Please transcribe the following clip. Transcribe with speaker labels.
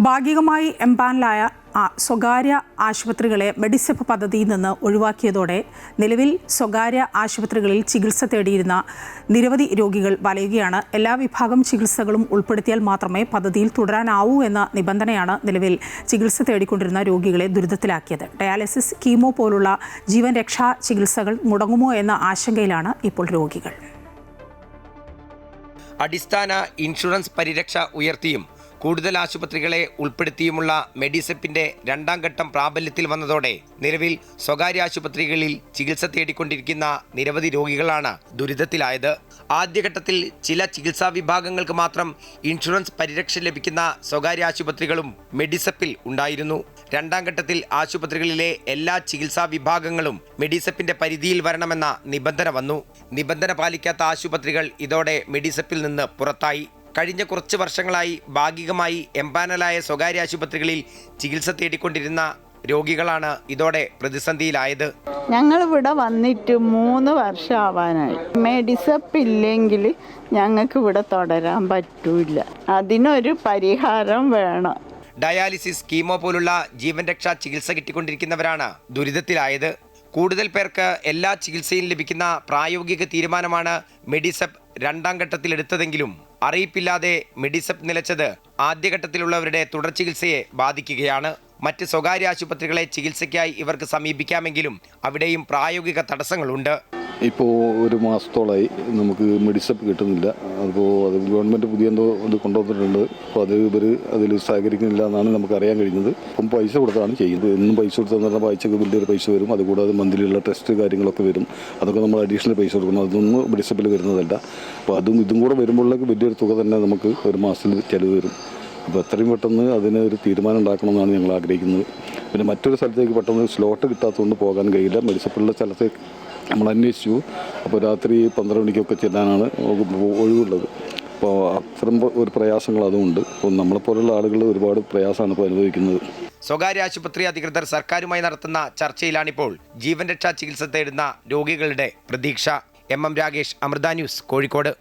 Speaker 1: ഭാഗികമായി എംപാനലായ സ്വകാര്യ ആശുപത്രികളെ മെഡിസെപ്പ് പദ്ധതിയിൽ നിന്ന് ഒഴിവാക്കിയതോടെ നിലവിൽ സ്വകാര്യ ആശുപത്രികളിൽ ചികിത്സ തേടിയിരുന്ന നിരവധി രോഗികൾ വലയുകയാണ്. എല്ലാ വിഭാഗം ചികിത്സകളും ഉൾപ്പെടുത്തിയാൽ മാത്രമേ പദ്ധതിയിൽ തുടരാനാവൂ എന്ന നിബന്ധനയാണ് നിലവിൽ ചികിത്സ തേടിക്കൊണ്ടിരുന്ന രോഗികളെ ദുരിതത്തിലാക്കിയത്. ഡയാലിസിസ്, കീമോ പോലുള്ള ജീവൻ രക്ഷാ ചികിത്സകൾ മുടങ്ങുമോ എന്ന ആശങ്കയിലാണ് ഇപ്പോൾ രോഗികൾ.
Speaker 2: അടിസ്ഥാന ഇൻഷുറൻസ് പരിരക്ഷ ഉയർത്തിയും കൂടുതൽ ആശുപത്രികളെ ഉൾപ്പെടുത്തിയുമുള്ള മെഡിസെപ്പിന്റെ രണ്ടാം ഘട്ടം പ്രാബല്യത്തിൽ വന്നതോടെ നിലവിൽ സ്വകാര്യ ആശുപത്രികളിൽ ചികിത്സ തേടിക്കൊണ്ടിരിക്കുന്ന നിരവധി രോഗികളാണ് ദുരിതത്തിലായത്. ആദ്യഘട്ടത്തിൽ ചില ചികിത്സാ വിഭാഗങ്ങൾക്ക് മാത്രം ഇൻഷുറൻസ് പരിരക്ഷ ലഭിക്കുന്ന സ്വകാര്യ ആശുപത്രികളും മെഡിസെപ്പിൽ ഉണ്ടായിരുന്നു. രണ്ടാം ഘട്ടത്തിൽ ആശുപത്രികളിലെ എല്ലാ ചികിത്സാ വിഭാഗങ്ങളും മെഡിസെപ്പിന്റെ പരിധിയിൽ വരണമെന്ന നിബന്ധന വന്നു. നിബന്ധന പാലിക്കാത്ത ആശുപത്രികൾ ഇതോടെ മെഡിസെപ്പിൽ നിന്ന് പുറത്തായി. കഴിഞ്ഞ കുറച്ച് വർഷങ്ങളായി ഭാഗികമായി എംപാനലായ സ്വകാര്യ ആശുപത്രികളിൽ ചികിത്സ തേടിക്കൊണ്ടിരുന്ന രോഗികളാണ് ഇതോടെ പ്രതിസന്ധിയിലായത്.
Speaker 3: ഞങ്ങളിവിടെ വന്നിട്ട് 3 വർഷം ആവാനായി. മെഡിസെപ്പ് ഇല്ലെങ്കിൽ ഞങ്ങൾക്ക് ഇവിടെ തുടരാൻ പറ്റൂല. അതിനൊരു പരിഹാരം വേണം.
Speaker 2: ഡയാലിസിസ്, കീമോ പോലുള്ള ജീവൻ രക്ഷാ ചികിത്സ കിട്ടിക്കൊണ്ടിരിക്കുന്നവരാണ് ദുരിതത്തിലായത്. കൂടുതൽ പേർക്ക് എല്ലാ ചികിത്സയും ലഭിക്കുന്ന പ്രായോഗിക തീരുമാനമാണ് മെഡിസെപ്പ് രണ്ടാം ഘട്ടത്തിൽ എടുത്തതെങ്കിലും അറിയിപ്പില്ലാതെ മെഡിസെപ്പ് നിലച്ചത് ആദ്യഘട്ടത്തിലുള്ളവരുടെ തുടർ ചികിത്സയെ ബാധിക്കുകയാണ്. മറ്റ് സ്വകാര്യ ആശുപത്രികളെ ചികിത്സയ്ക്കായി ഇവർക്ക് സമീപിക്കാമെങ്കിലും അവിടെയും പ്രായോഗിക തടസ്സങ്ങളുണ്ട്.
Speaker 4: ഇപ്പോൾ ഒരു മാസത്തോളമായി നമുക്ക് മെഡിസെപ്പ് കിട്ടുന്നില്ല. അപ്പോൾ അത് ഗവൺമെൻറ് പുതിയ എന്തോ ഇത് കൊണ്ടുവന്നിട്ടുണ്ട്. അപ്പോൾ അതിൽ സഹകരിക്കുന്നില്ല എന്നാണ് നമുക്ക് അറിയാൻ കഴിഞ്ഞത്. അപ്പം പൈസ കൊടുത്താണ് ചെയ്യുന്നത്. എന്നും പൈസ കൊടുത്തെന്ന് പറഞ്ഞാൽ ആഴ്ചക്ക് വലിയൊരു പൈസ വരും. അതുകൂടാതെ മന്ത്ലിയുള്ള ടെസ്റ്റ് കാര്യങ്ങളൊക്കെ വരും. അതൊക്കെ നമ്മൾ അഡീഷണൽ പൈസ കൊടുക്കണം. അതൊന്നും മെഡിസെപ്പിൽ വരുന്നതല്ല. അപ്പോൾ ഇതും കൂടെ വരുമ്പോഴേക്ക് വലിയൊരു തുക തന്നെ നമുക്ക് ഒരു മാസത്തിൽ ചിലവ് വരും. അപ്പോൾ എത്രയും പെട്ടെന്ന് അതിന് ഒരു തീരുമാനം ഉണ്ടാക്കണമെന്നാണ് ഞങ്ങൾ ആഗ്രഹിക്കുന്നത്. പിന്നെ മറ്റൊരു സ്ഥലത്തേക്ക് പെട്ടെന്ന് സ്ലോട്ട് കിട്ടാത്തതുകൊണ്ട് പോകാൻ കഴിയില്ല. മെഡിസെപ്പിലുള്ള സ്ഥലത്തേക്ക് നമ്മൾ അന്വേഷിച്ചു. അപ്പോൾ രാത്രി 12 മണിക്കൊക്കെ ചെല്ലാനാണ് ഒഴിവുള്ളത്. അപ്പോൾ അത്തരം ഒരു പ്രയാസങ്ങൾ അതുമുണ്ട്. അപ്പോൾ നമ്മളെപ്പോലുള്ള ആളുകൾ ഒരുപാട് പ്രയാസമാണ് ഇപ്പോൾ അനുഭവിക്കുന്നത്.
Speaker 2: സ്വകാര്യ ആശുപത്രി അധികൃതർ സർക്കാരുമായി നടത്തുന്ന ചർച്ചയിലാണിപ്പോൾ ജീവൻ രക്ഷാ ചികിത്സ തേടുന്ന രോഗികളുടെ പ്രതീക്ഷ. M Ragesh, Amrita News, Kozhikode.